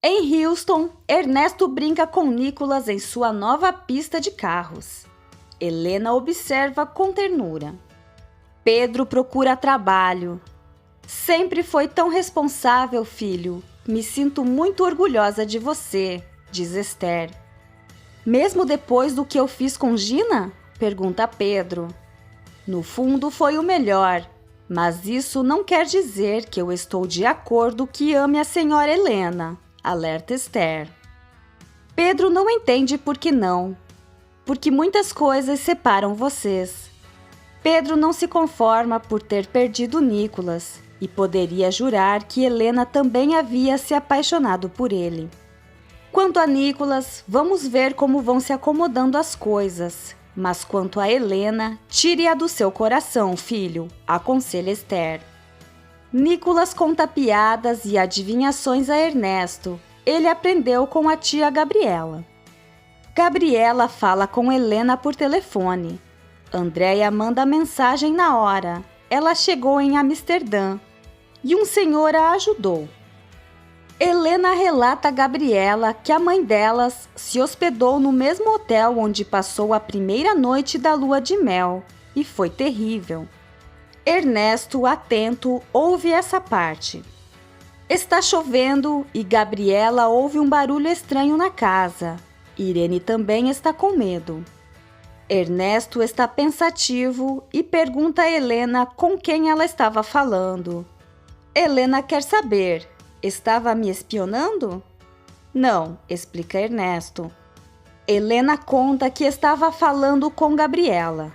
Em Houston, Ernesto brinca com Nicholas em sua nova pista de carros. Helena observa com ternura. Pedro procura trabalho. Sempre foi tão responsável, filho. Me sinto muito orgulhosa de você, diz Esther. Mesmo depois do que eu fiz com Gina? Pergunta Pedro. No fundo foi o melhor, mas isso não quer dizer que eu estou de acordo que ame a senhora Helena, alerta Esther. Pedro não entende por que não, porque muitas coisas separam vocês. Pedro não se conforma por ter perdido Nicholas e poderia jurar que Helena também havia se apaixonado por ele. Quanto a Nicholas, vamos ver como vão se acomodando as coisas. Mas quanto a Helena, tire-a do seu coração, filho, aconselha Esther. Nicholas conta piadas e adivinhações a Ernesto. Ele aprendeu com a tia Gabriela. Gabriela fala com Helena por telefone. Andréia manda mensagem na hora. Ela chegou em Amsterdã e um senhor a ajudou. Helena relata a Gabriela que a mãe delas se hospedou no mesmo hotel onde passou a primeira noite da lua de mel e foi terrível. Ernesto, atento, ouve essa parte. Está chovendo e Gabriela ouve um barulho estranho na casa. Irene também está com medo. Ernesto está pensativo e pergunta a Helena com quem ela estava falando. Helena quer saber: estava me espionando? Não, explica Ernesto. Helena conta que estava falando com Gabriela.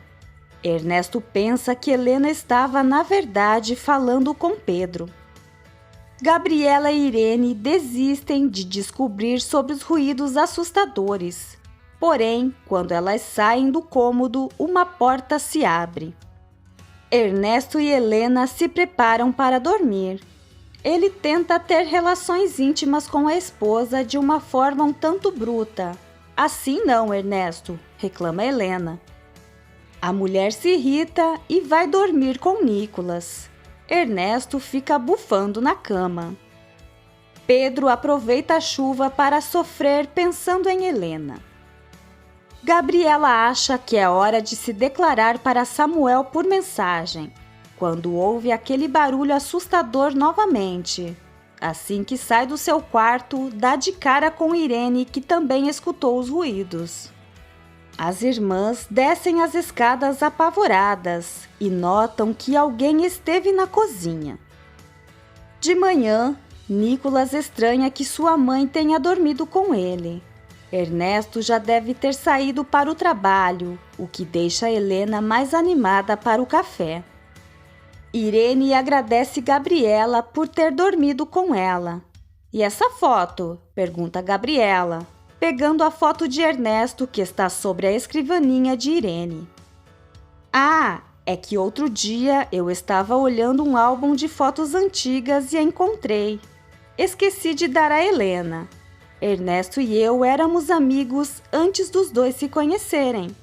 Ernesto pensa que Helena estava, na verdade, falando com Pedro. Gabriela e Irene desistem de descobrir sobre os ruídos assustadores. Porém, quando elas saem do cômodo, uma porta se abre. Ernesto e Helena se preparam para dormir. Ele tenta ter relações íntimas com a esposa de uma forma um tanto bruta. Assim não, Ernesto, reclama Helena. A mulher se irrita e vai dormir com Nicholas. Ernesto fica bufando na cama. Pedro aproveita a chuva para sofrer pensando em Helena. Gabriela acha que é hora de se declarar para Samuel por mensagem, quando ouve aquele barulho assustador novamente. Assim que sai do seu quarto, dá de cara com Irene, que também escutou os ruídos. As irmãs descem as escadas apavoradas e notam que alguém esteve na cozinha. De manhã, Nicholas estranha que sua mãe tenha dormido com ele. Ernesto já deve ter saído para o trabalho, o que deixa Helena mais animada para o café. Irene agradece Gabriela por ter dormido com ela. E essa foto? Pergunta Gabriela, pegando a foto de Ernesto que está sobre a escrivaninha de Irene. Ah, é que outro dia eu estava olhando um álbum de fotos antigas e a encontrei. Esqueci de dar a Helena. Ernesto e eu éramos amigos antes dos dois se conhecerem.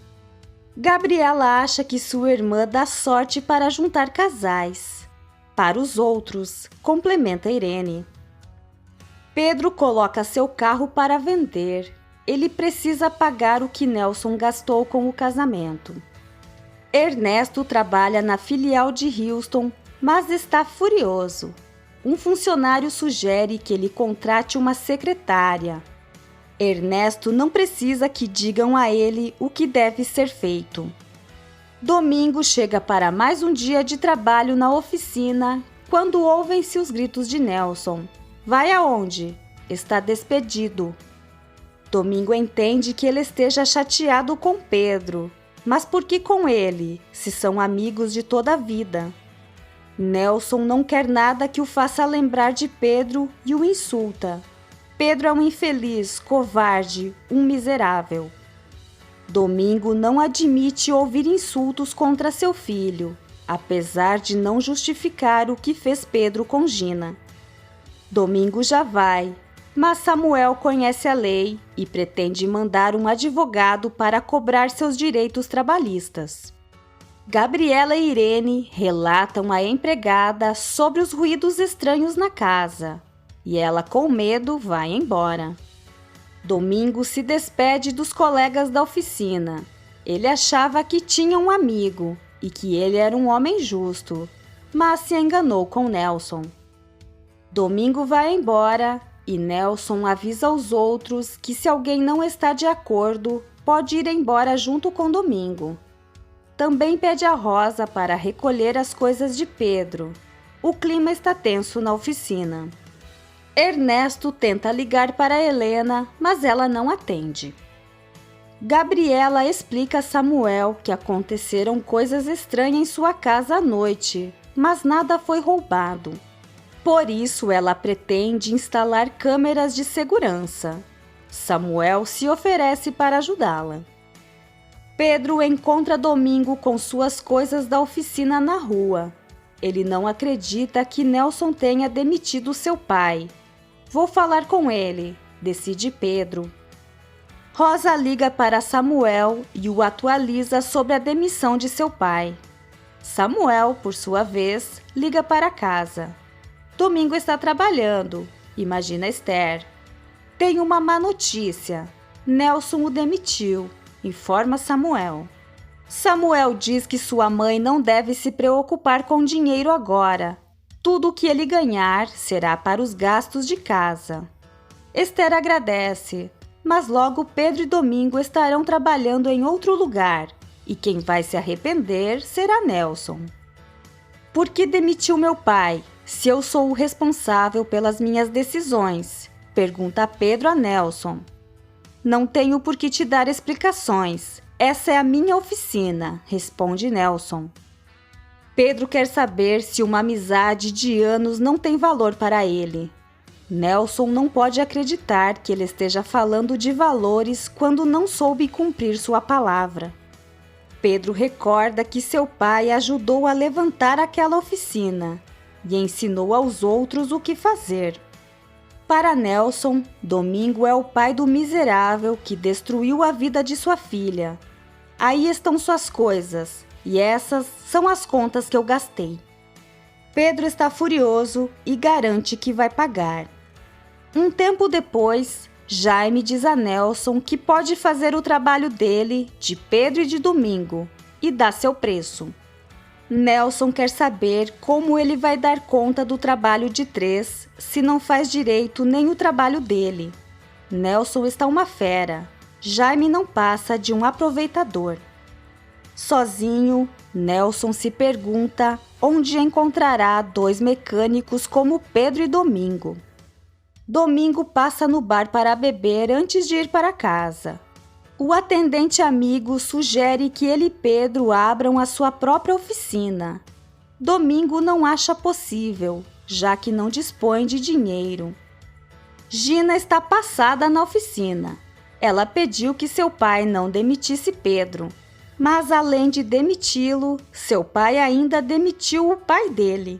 Gabriela acha que sua irmã dá sorte para juntar casais. Para os outros, complementa Irene. Pedro coloca seu carro para vender. Ele precisa pagar o que Nelson gastou com o casamento. Ernesto trabalha na filial de Houston, mas está furioso. Um funcionário sugere que ele contrate uma secretária. Ernesto não precisa que digam a ele o que deve ser feito. Domingo chega para mais um dia de trabalho na oficina, quando ouvem-se os gritos de Nelson. Vai aonde? Está despedido. Domingo entende que ele esteja chateado com Pedro. Mas por que com ele, se são amigos de toda a vida? Nelson não quer nada que o faça lembrar de Pedro e o insulta. Pedro é um infeliz, covarde, um miserável. Domingo não admite ouvir insultos contra seu filho, apesar de não justificar o que fez Pedro com Gina. Domingo já vai, mas Samuel conhece a lei e pretende mandar um advogado para cobrar seus direitos trabalhistas. Gabriela e Irene relatam à empregada sobre os ruídos estranhos na casa. e ela, com medo, vai embora. Domingo se despede dos colegas da oficina. Ele achava que tinha um amigo e que ele era um homem justo, mas se enganou com Nelson. Domingo vai embora e Nelson avisa aos outros que se alguém não está de acordo, pode ir embora junto com Domingo. Também pede a Rosa para recolher as coisas de Pedro. O clima está tenso na oficina. Ernesto tenta ligar para Helena, mas ela não atende. Gabriela explica a Samuel que aconteceram coisas estranhas em sua casa à noite, mas nada foi roubado. Por isso, ela pretende instalar câmeras de segurança. Samuel se oferece para ajudá-la. Pedro encontra Domingo com suas coisas da oficina na rua. Ele não acredita que Nelson tenha demitido seu pai. Vou falar com ele, decide Pedro. Rosa liga para Samuel e o atualiza sobre a demissão de seu pai. Samuel, por sua vez, liga para casa. Domingo está trabalhando, imagina Esther. Tem uma má notícia. Nelson o demitiu, informa Samuel. Samuel diz que sua mãe não deve se preocupar com dinheiro agora. Tudo o que ele ganhar será para os gastos de casa. Esther agradece, mas logo Pedro e Domingo estarão trabalhando em outro lugar e quem vai se arrepender será Nelson. Por que demitiu meu pai, se eu sou o responsável pelas minhas decisões? Pergunta Pedro a Nelson. Não tenho por que te dar explicações. Essa é a minha oficina, responde Nelson. Pedro quer saber se uma amizade de anos não tem valor para ele. Nelson não pode acreditar que ele esteja falando de valores quando não soube cumprir sua palavra. Pedro recorda que seu pai ajudou a levantar aquela oficina e ensinou aos outros o que fazer. Para Nelson, Domingo é o pai do miserável que destruiu a vida de sua filha. Aí estão suas coisas, e essas são as contas que eu gastei. Pedro está furioso e garante que vai pagar. Um tempo depois, Jaime diz a Nelson que pode fazer o trabalho dele, de Pedro e de Domingo, e dá seu preço. Nelson quer saber como ele vai dar conta do trabalho de três se não faz direito nem o trabalho dele. Nelson está uma fera. Jaime não passa de um aproveitador. Sozinho, Nelson se pergunta onde encontrará dois mecânicos como Pedro e Domingo. Domingo passa no bar para beber antes de ir para casa. O atendente amigo sugere que ele e Pedro abram a sua própria oficina. Domingo não acha possível, já que não dispõe de dinheiro. Gina está passada na oficina. Ela pediu que seu pai não demitisse Pedro. Mas além de demiti-lo, seu pai ainda demitiu o pai dele.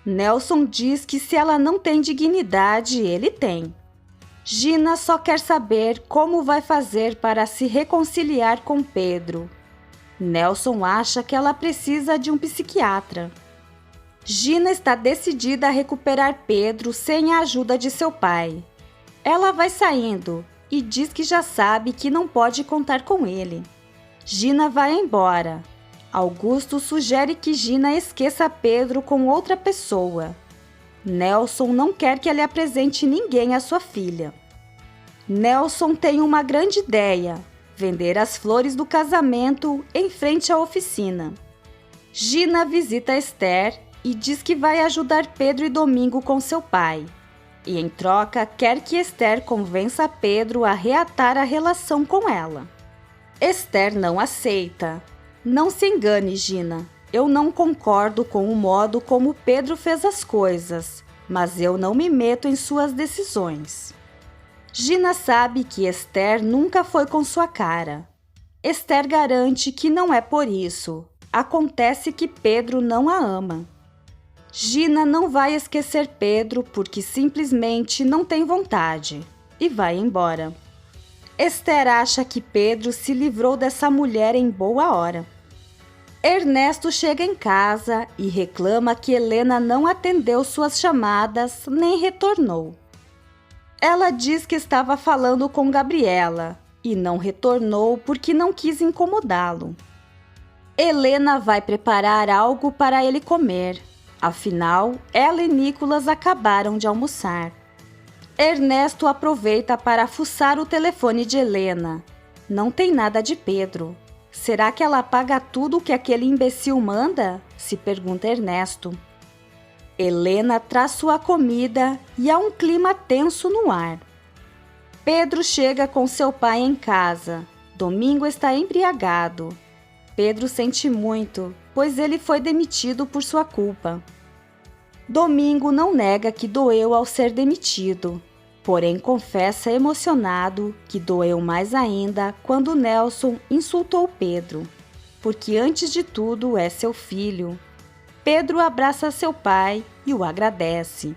Nelson diz que se ela não tem dignidade, ele tem. Gina só quer saber como vai fazer para se reconciliar com Pedro. Nelson acha que ela precisa de um psiquiatra. Gina está decidida a recuperar Pedro sem a ajuda de seu pai. Ela vai saindo e diz que já sabe que não pode contar com ele. Gina vai embora. Augusto sugere que Gina esqueça Pedro com outra pessoa. Nelson não quer que ele apresente ninguém à sua filha. Nelson tem uma grande ideia: vender as flores do casamento em frente à oficina. Gina visita Esther e diz que vai ajudar Pedro e Domingo com seu pai. E em troca quer que Esther convença Pedro a reatar a relação com ela. Esther não aceita. Não se engane, Gina. Eu não concordo com o modo como Pedro fez as coisas, mas eu não me meto em suas decisões. Gina sabe que Esther nunca foi com sua cara. Esther garante que não é por isso. Acontece que Pedro não a ama. Gina não vai esquecer Pedro porque simplesmente não tem vontade e vai embora. Esther acha que Pedro se livrou dessa mulher em boa hora. Ernesto chega em casa e reclama que Helena não atendeu suas chamadas nem retornou. Ela diz que estava falando com Gabriela e não retornou porque não quis incomodá-lo. Helena vai preparar algo para ele comer. Afinal, ela e Nicolas acabaram de almoçar. Ernesto aproveita para fuçar o telefone de Helena. Não tem nada de Pedro. Será que ela apaga tudo que aquele imbecil manda? Se pergunta Ernesto. Helena traz sua comida e há um clima tenso no ar. Pedro chega com seu pai em casa. Domingo está embriagado. Pedro sente muito, pois ele foi demitido por sua culpa. Domingo não nega que doeu ao ser demitido, porém confessa emocionado que doeu mais ainda quando Nelson insultou Pedro, porque antes de tudo é seu filho. Pedro abraça seu pai e o agradece.